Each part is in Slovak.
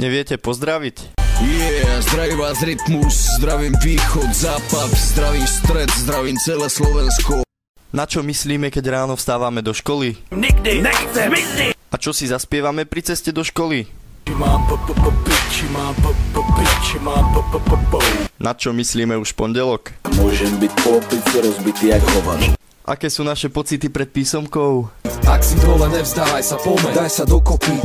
Neviete pozdraviť? Zdraví vás Rytmus, zdravím východ, západ, zdravím stred, zdravím celé Slovensko. Na čo myslíme, keď ráno vstávame do školy? Nikdy nechcem nikdy. A čo si zaspievame pri ceste do školy? Na čo myslíme už pondelok? Môžem byť po opici rozbitý jak hovar. Aké sú naše pocity pred písomkou? Ak si dole nevzdávaj sa, poďme, daj sa dokopy.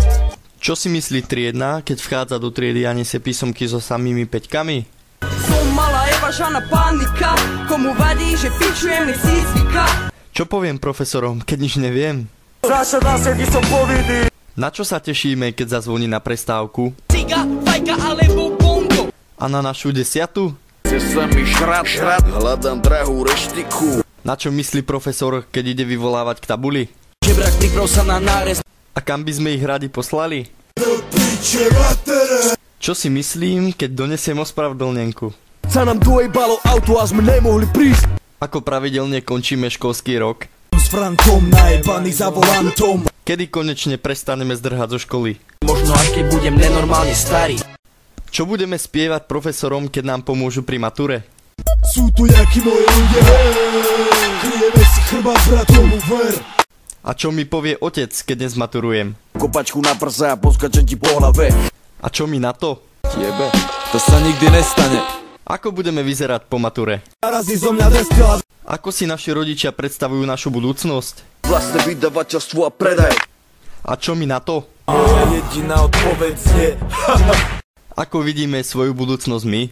Čo si myslí triedna, keď vchádza do triedy a nesie písomky so samými peťkami? Som malá Eva Žana panika, komu vadí, že pičujem mi cícvika. Čo poviem profesorom, keď nič neviem? Zase som povinný. Na čo sa tešíme, keď zazvoní na prestávku? Ciga, fajka alebo bongo. A na našu 10? Chce sa mi šrat, hľadám drahú reštiku. Na čo myslí profesor, keď ide vyvolávať k tabuli? Žebrak priprav sa na nárez. A kam by sme ich radi poslali? Čo si myslím, keď donesiem ospravedlnenku? Sa nám dojebalo auto a sme nemohli prísť. Ako pravidelne končíme školský rok? S Frantom najebaný za volantom. Kedy konečne prestaneme zdrhať zo školy? Možno až keď budem nenormálne starý. Čo budeme spievať profesorom, keď nám pomôžu pri mature? Sú tu jakí moje ľudia, kryjeme si chrbát bratomu, ver. A čo mi povie otec, keď nezmaturujem? Kopačku na prsa a poskačem ti po hlave. A čo mi na to? Jebe, to sa nikdy nestane. Ako budeme vyzerať po mature? Narazí zo mňa destila. Ako si naši rodičia predstavujú našu budúcnosť? Vlastné vydavateľstvo a predaj. A čo mi na to? Jediná odpoveď je Ako vidíme svoju budúcnosť my?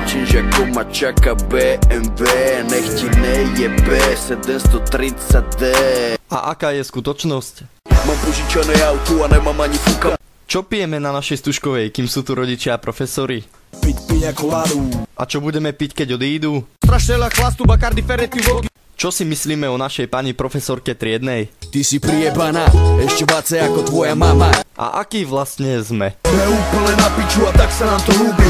Čiže ako ma čaká BMW, nech ti nejebe 730D. A aká je skutočnosť? Mám požičané auto a nemám ani fúka. Čo pijeme na našej stužkovej, kým sú tu rodičia a profesori? Piť piňa koládu. A čo budeme piť, keď odídu? Strašne ľa chlastu, Bacardi, Ferretti, vodky. Čo si myslíme o našej pani profesorke triednej? Ty si priebaná, ešte vácej ako tvoja mama. A aký vlastne sme? Sme úplne na piču a tak sa nám to ľúbi.